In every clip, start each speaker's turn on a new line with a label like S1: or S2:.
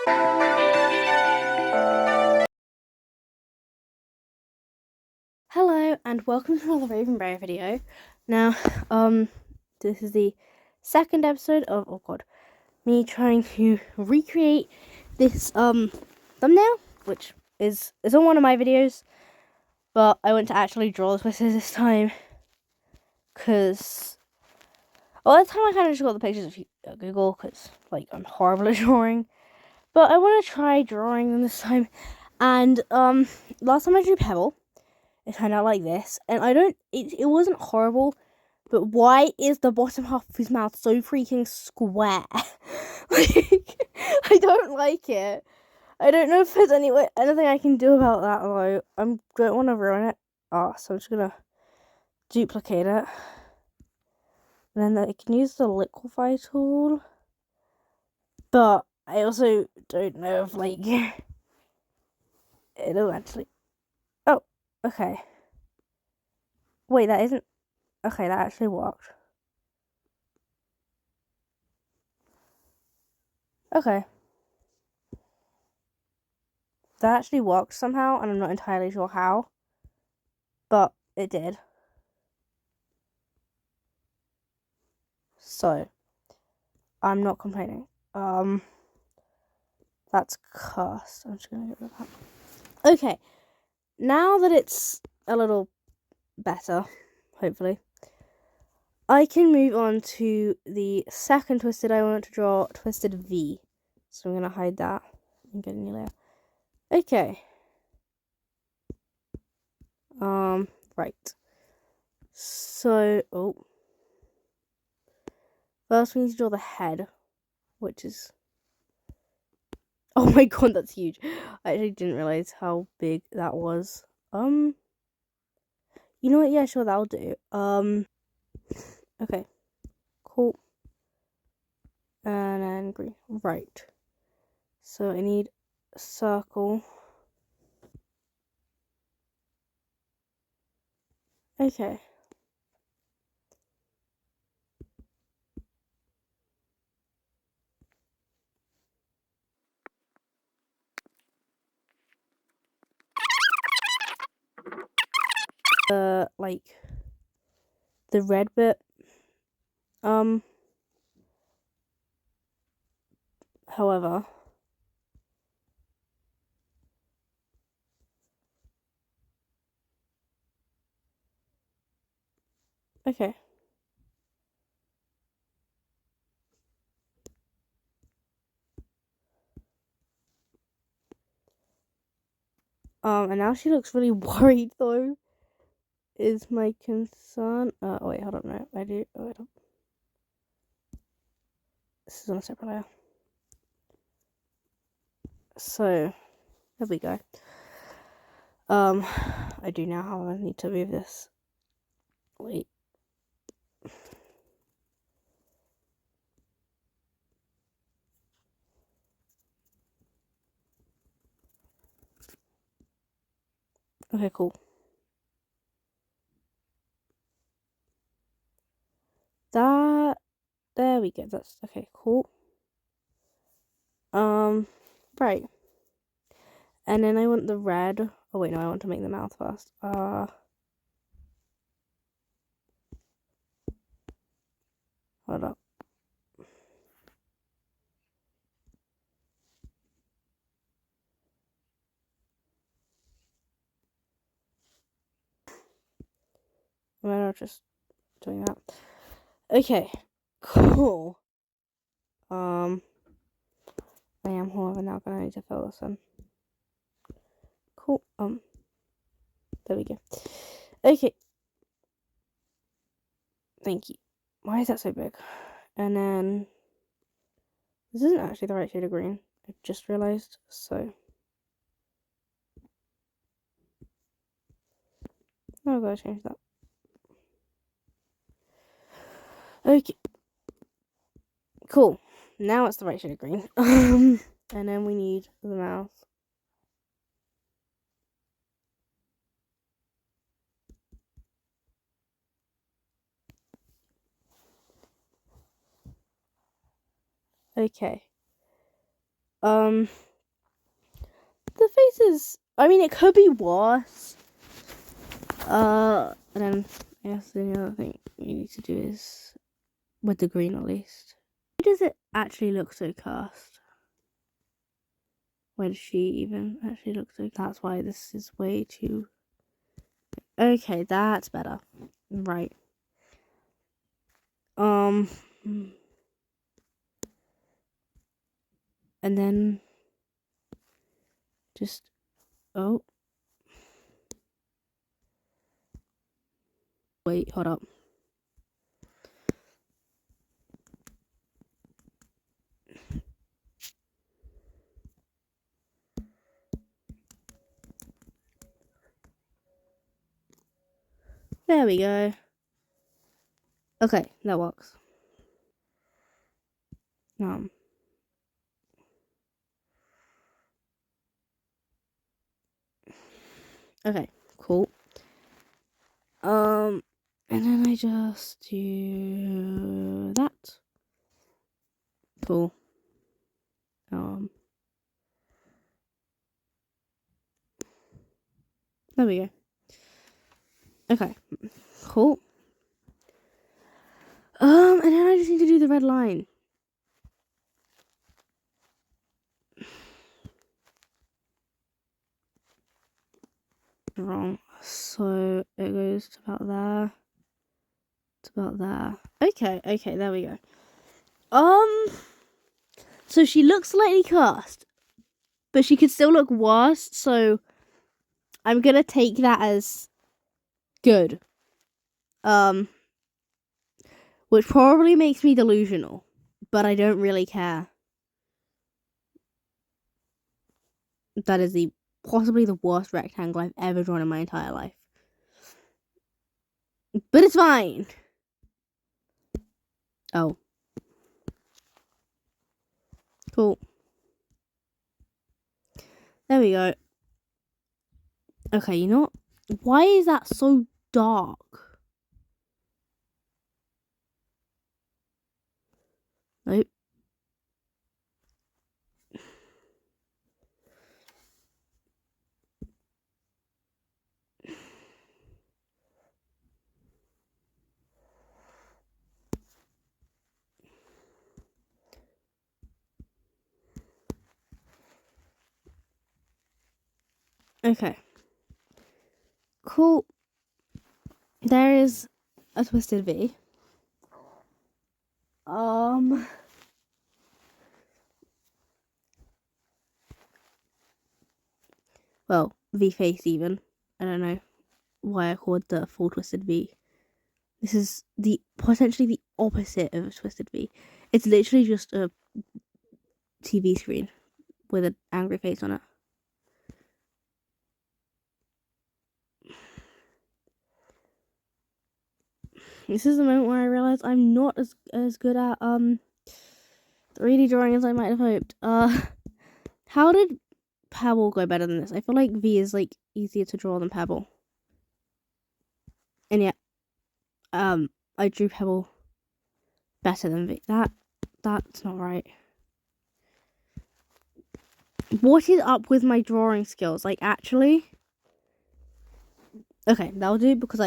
S1: Hello and welcome to another Ravenberry video. Now, this is the second episode of me trying to recreate this thumbnail, which is on one of my videos, but I went to actually draw the twisters this time because all the time I kind of just got the pictures of Google because like I'm horrible at drawing, but I want to try drawing them this time. And last time I drew Pebble, it turned out like this, and it wasn't horrible, but why is the bottom half of his mouth so freaking square? Like, I don't like it. I don't know if there's anything I can do about that, though. I don't want to ruin it. So I'm just gonna duplicate it. And then I can use the liquify tool, but I also don't know if, like, it'll actually... Oh, okay. Wait, that isn't... Okay, that actually worked. Okay. That actually worked somehow, and I'm not entirely sure how, but it did. So, I'm not complaining. That's cursed. I'm just gonna get rid of that. Okay, now that it's a little better, hopefully, I can move on to the second twisted I want to draw, Twisted V. So I'm gonna hide that and get a new layer. Okay. Right. So, first we need to draw the head, which is... Oh my god, that's huge. I actually didn't realize how big that was. You know what? Yeah, sure, that'll do. Okay. Cool. And then green. Right. So I need a circle. Okay. Like, the red bit. However, okay. And now she looks really worried, though, is my concern. Wait, hold on, no, I do, wait up. This is on a separate layer. So, there we go. I do now, however, need to move this. Wait. Okay, cool. There we go. That's okay, cool. Right. And then I want the red. Oh wait, no, I want to make the mouth first. Hold up. I'm not just doing that. Okay, cool. I am, however, now gonna need to fill this in. Cool. There we go. Okay. Thank you. Why is that so big? And then this isn't actually the right shade of green. I just realized. So now I've got to change that. Okay. Cool. Now it's the right shade of green. And then we need the mouth. Okay. The face is, I mean, it could be worse. And then I guess the other thing you need to do is with the green at least. Why does it actually look so cast? Why does she even actually look so? That's why this is way too. Okay, that's better. Right. And then just wait, hold up. There we go. Okay, that works. Okay, cool. And then I just do that. Cool. There we go. Okay, cool. And then I just need to do the red line. Wrong. So it goes to about there. It's about there. Okay, there we go. So she looks slightly cast, but she could still look worse, so I'm gonna take that as good. Which probably makes me delusional, but I don't really care. That is possibly the worst rectangle I've ever drawn in my entire life. But it's fine. Oh. Cool. There we go. Okay, you know what? Why is that so dark? Nope. Okay. Cool. There is a twisted V. Well, V face even. I don't know why I called the full twisted V. This is potentially the opposite of a twisted V. It's literally just a TV screen with an angry face on it. This is the moment where I realize I'm not as good at 3D drawing as I might have hoped. How did Pebble go better than this? I feel like V is like easier to draw than Pebble. And yet, I drew Pebble better than V. That's not right. What is up with my drawing skills? Like, actually? Okay, that'll do because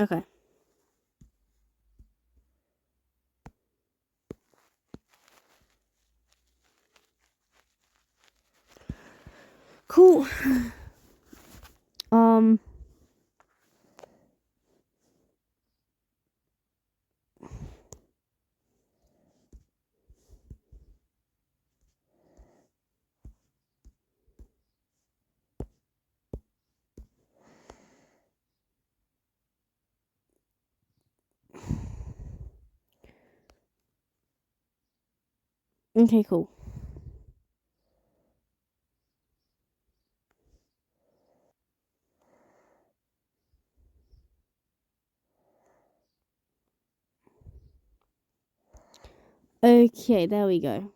S1: okay. Cool. Okay, cool. Okay, there we go.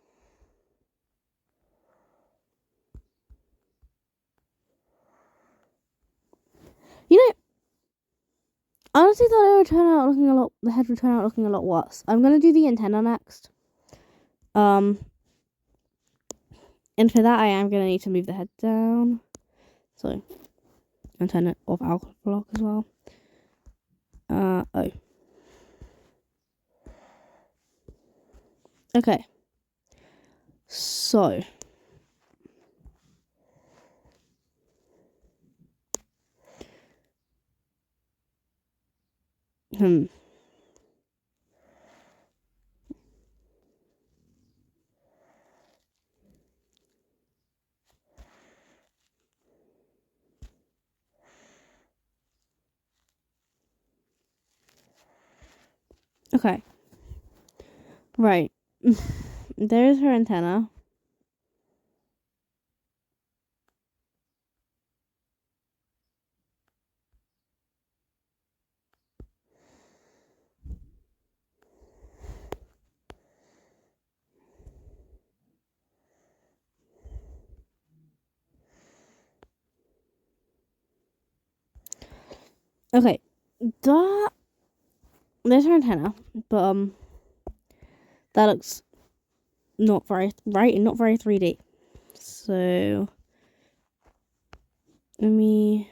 S1: You know, honestly thought it would turn out looking a lot. The head would turn out looking a lot worse. I'm gonna do the antenna next. And for that, I am gonna need to move the head down. So, and turn it off alcohol block as well. Oh. Okay. So. Okay. Right. There's her antenna. Okay. There's her antenna, but that looks not very 3D. So let me.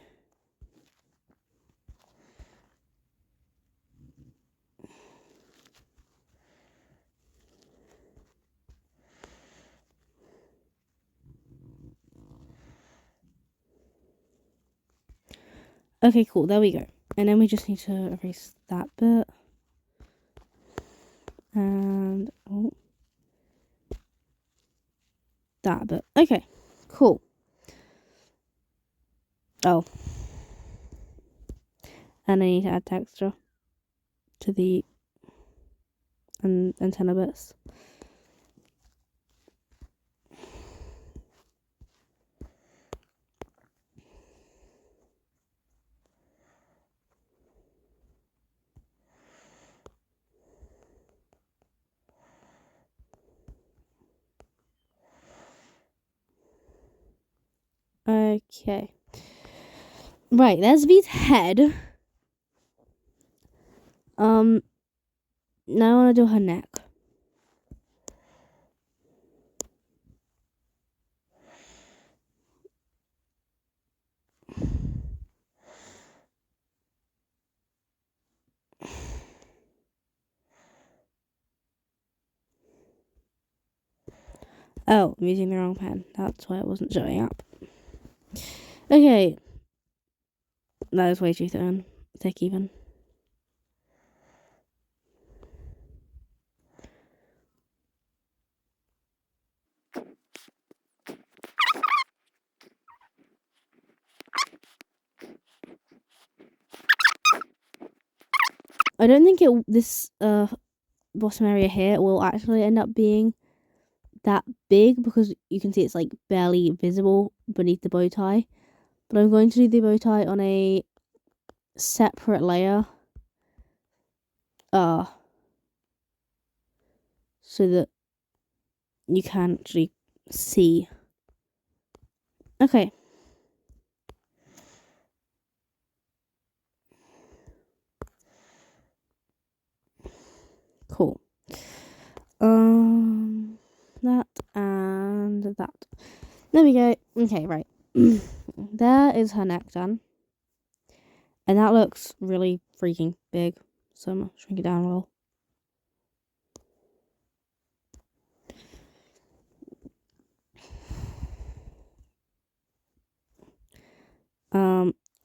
S1: Okay, cool. There we go. And then we just need to erase that bit. And that bit. Okay, cool. Oh. And I need to add texture to the antenna bits. Okay. Right, there's V's head. Now I want to do her neck. Oh, I'm using the wrong pen. That's why it wasn't showing up. Okay. That is way too thick even. I don't think this bottom area here will actually end up being that big because you can see it's like barely visible beneath the bow tie. But I'm going to do the bow tie on a separate layer. So that you can actually see. Okay. Cool. That and that. There we go. Okay, right. There is her neck done. And that looks really freaking big. So I'm gonna shrink it down a little.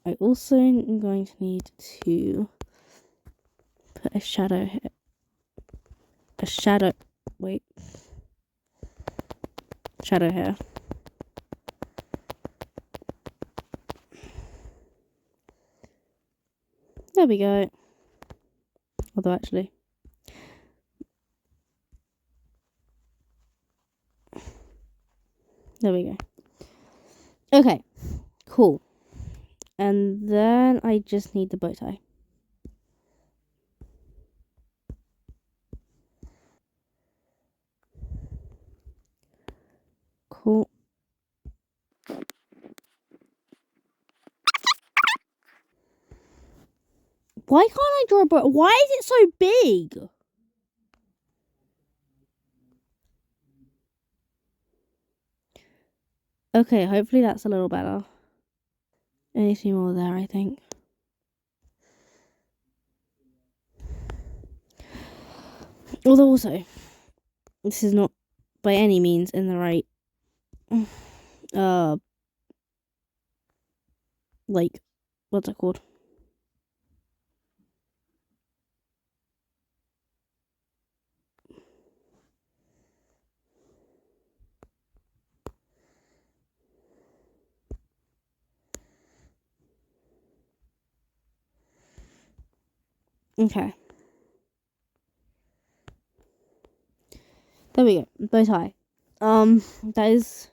S1: I also am going to need to put a shadow here. Shadow here. There we go. Although actually, there we go. Okay, cool. And then I just need the bow tie. Cool. Why can't I draw a bow? Why is it so big? Okay, hopefully that's a little better. Anything more there, I think. Although also, this is not by any means in the right like, what's it called? Okay. There we go. Bow tie. That is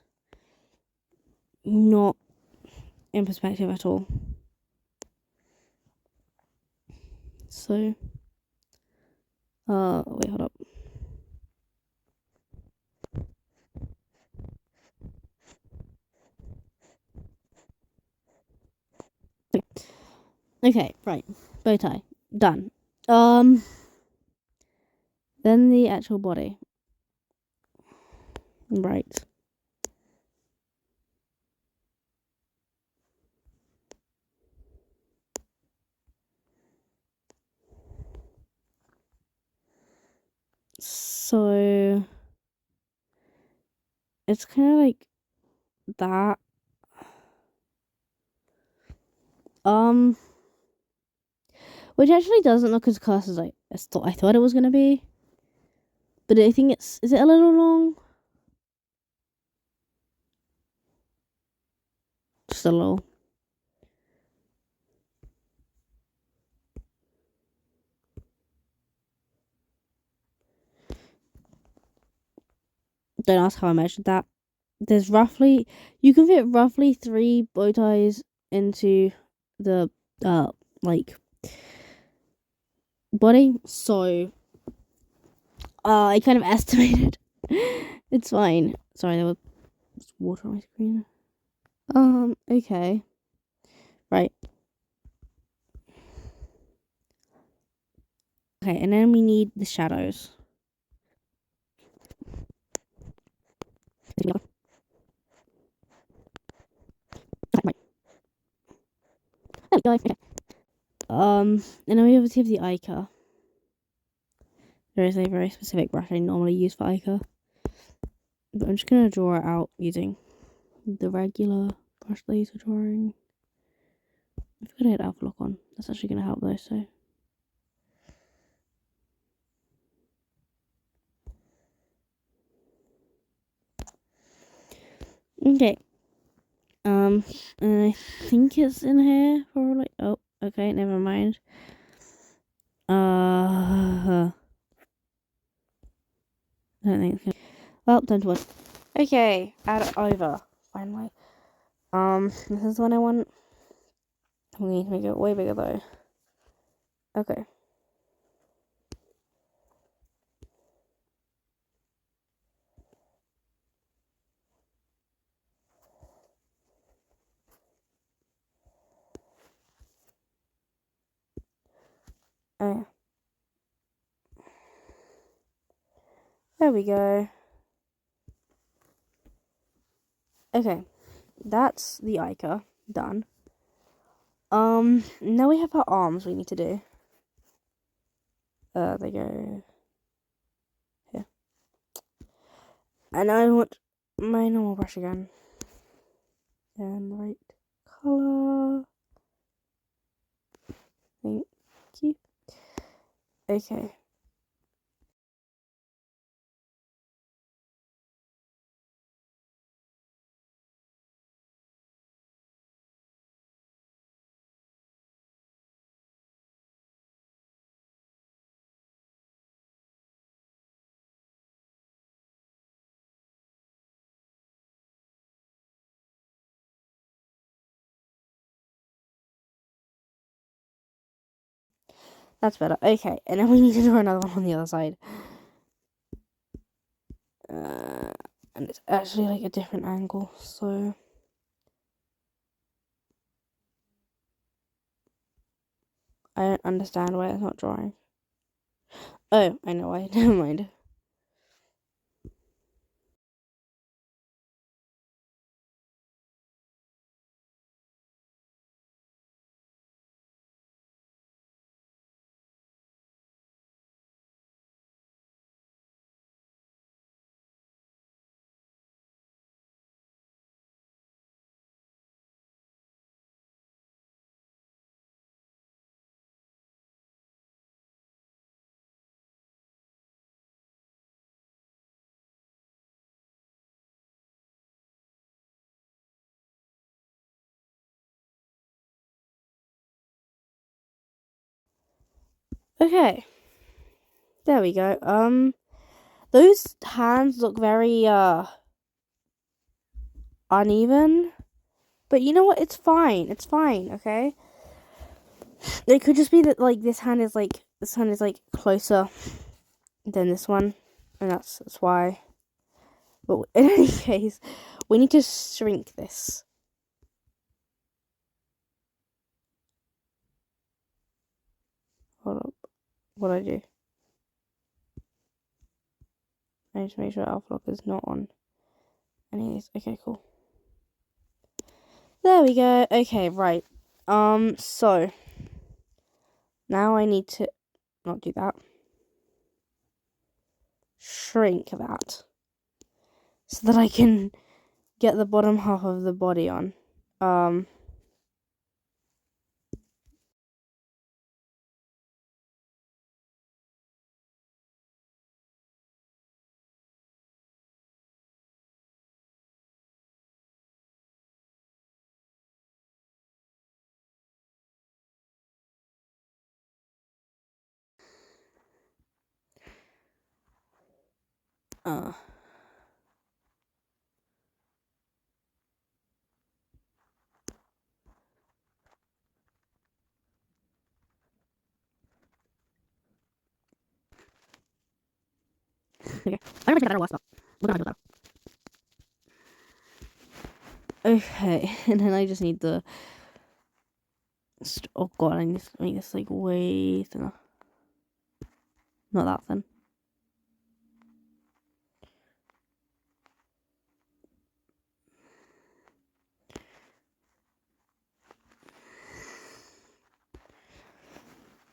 S1: not in perspective at all. So, wait, hold up. Okay, right. Bow tie. Done. Then the actual body. Right. So it's kind of like that. Which actually doesn't look as cursed as I thought it was gonna be. But I think is it a little long? Just a little. Don't ask how I measured that. There's roughly, you can fit roughly 3 bow ties into the like body. So I kind of estimated. It's fine. Sorry, there was water on my screen. Okay. Right. Okay, and then we need the shadows. Right. There we go. Okay. And then we obviously have the Ica. There is a very specific brush I normally use for Ica. But I'm just going to draw it out using the regular brush that I use for drawing. I've got to hit alpha lock on. That's actually going to help though, so. Okay. And I think it's in here, probably. Oh, okay, never mind. I don't think it's well, time to watch. Okay, add it over. Finally. This is the one I want. We need to make it way bigger though. Okay. Oh. There we go. Okay. That's the Ica. Done. Now we have our arms we need to do. They go here. And I want my normal brush again. And right color. Thank you. Okay. That's better. Okay, and then we need to draw another one on the other side. And it's actually like a different angle, so I don't understand why it's not drawing. Oh, I know why. Never mind. Okay. There we go. Those hands look very uneven. But you know what? It's fine. It's fine, okay? It could just be that like this hand is like closer than this one. And that's why. But in any case, we need to shrink this. Hold up. What do I do? I need to make sure alpha lock is not on any of these. Okay, cool. There we go. Okay, right. So now I need to not do that. Shrink that. So that I can get the bottom half of the body on. Okay. I remember that last spot. We're gonna do that. Okay, and then I just need the. Oh god, I need to make this like way thinner. Not that thin.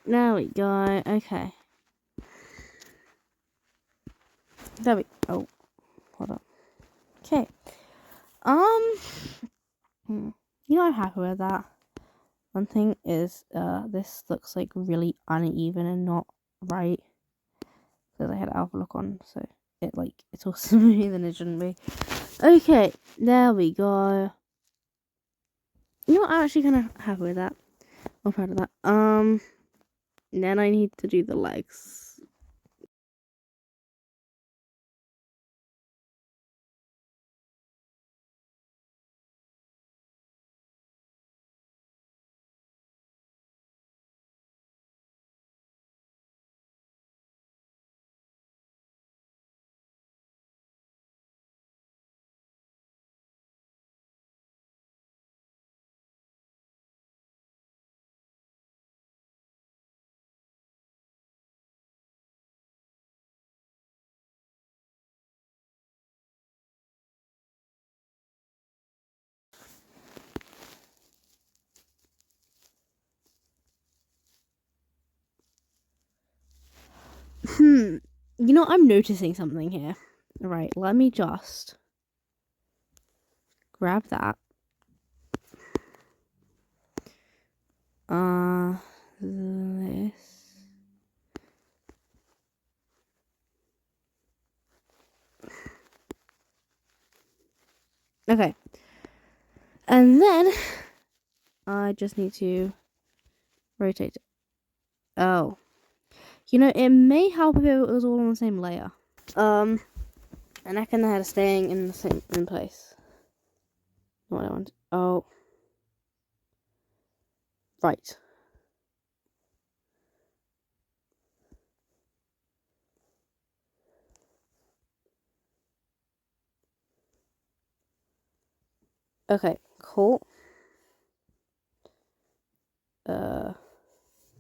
S1: There we go. Okay. There we. Oh, hold up. Okay. You know, I'm happy with that. One thing is, this looks like really uneven and not right because I had alpha lock on, so it's all smoother than it shouldn't be. Okay, there we go. You know what? I'm actually kind of happy with that. I'm proud of that. Then I need to do the legs. You know, I'm noticing something here. Right, let me just grab that. This. Okay. And then I just need to rotate it. Oh. You know, it may help if it was all on the same layer. And I can have it staying in the same place. Not what I want. Oh. Right. Okay, cool.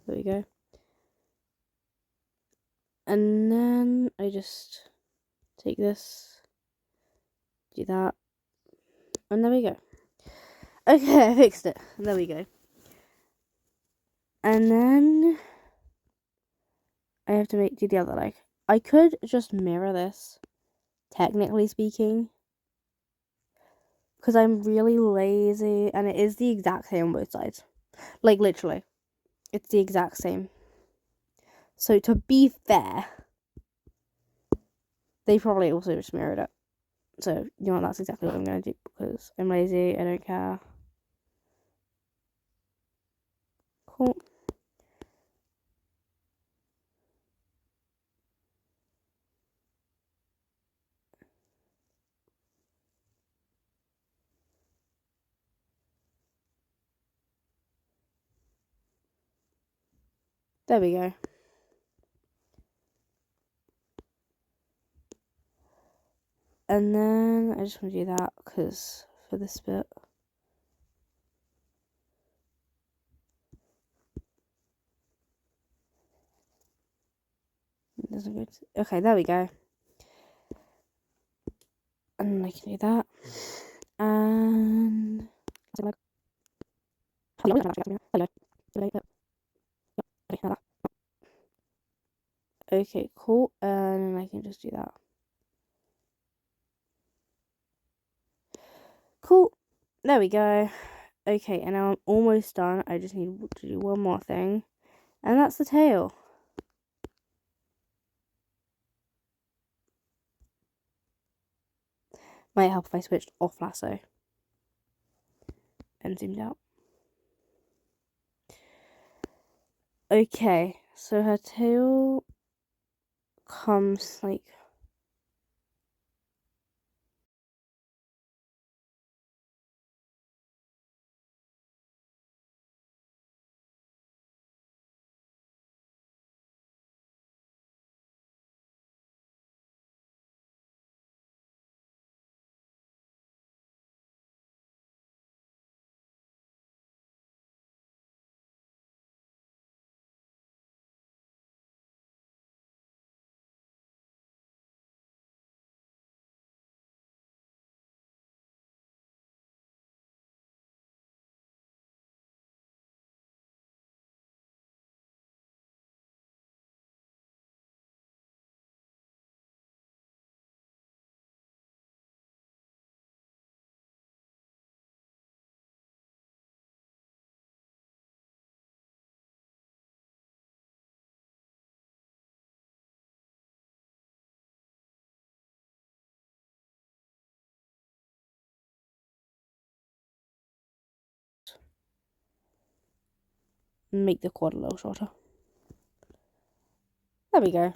S1: There we go. And then I just take this, do that, and there we go. Okay, I fixed it. There we go. And then I have to do the other leg. I could just mirror this, technically speaking, because I'm really lazy, and it is the exact same on both sides. Like, literally. It's the exact same. So, to be fair, they probably also just mirrored it. So, you know what, that's exactly what I'm going to do, because I'm lazy, I don't care. Cool. There we go. And then I just want to do that because for this bit. It doesn't go to, okay, there we go. And I can do that. And okay, cool. And I can just do that. Cool. There we go. Okay, and now I'm almost done. I just need to do one more thing. And that's the tail. Might help if I switched off lasso. And zoomed out. Okay, so her tail comes like... make the quad a little shorter. There we go.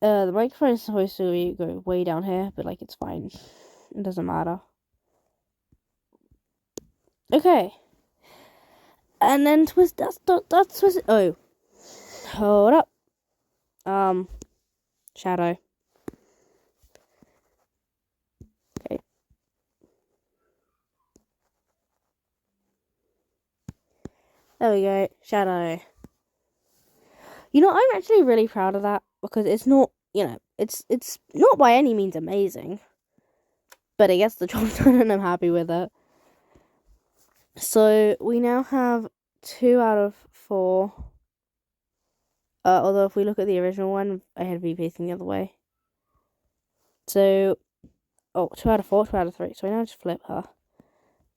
S1: The microphone is supposed to go way down here, but like it's fine. It doesn't matter. Okay. And then twist that's twist. Oh. Hold up. Shadow. Okay. There we go. Shadow. You know, I'm actually really proud of that because it's not, you know, it's not by any means amazing. But it gets the job done and I'm happy with it. So we now have 2 out of 4. Although if we look at the original one, I had to be facing the other way. So, 2 out of 4, 2 out of 3. So I now just flip her.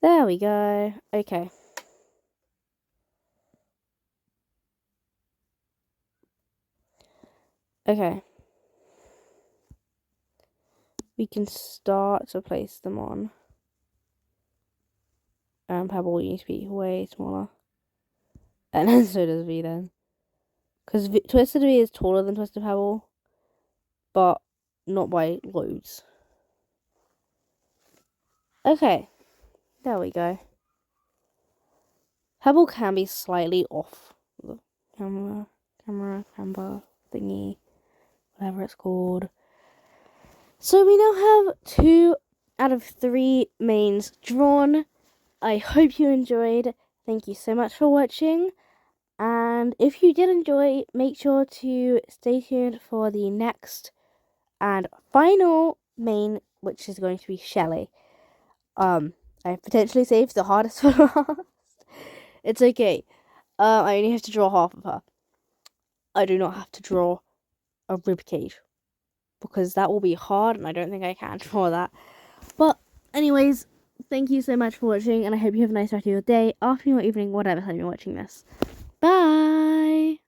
S1: There we go. Okay. Okay. We can start to place them on. Pebble needs to be way smaller. And then so does V then. Because Twisted V is taller than Twisted Pebble. But not by loads. Okay. There we go. Pebble can be slightly off the camera thingy. Whatever it's called. So we now have 2 out of 3 mains drawn. I hope you enjoyed, Thank you so much for watching. And if you did enjoy, make sure to stay tuned for the next and final main, which is going to be Shelly. I potentially saved the hardest for last. It's okay. I only have to draw half of her. I do not have to draw a ribcage because that will be hard, and I don't think I can draw that. But anyways, thank you so much for watching, and I hope you have a nice rest of your day, afternoon, or evening, whatever time you're watching this. Bye!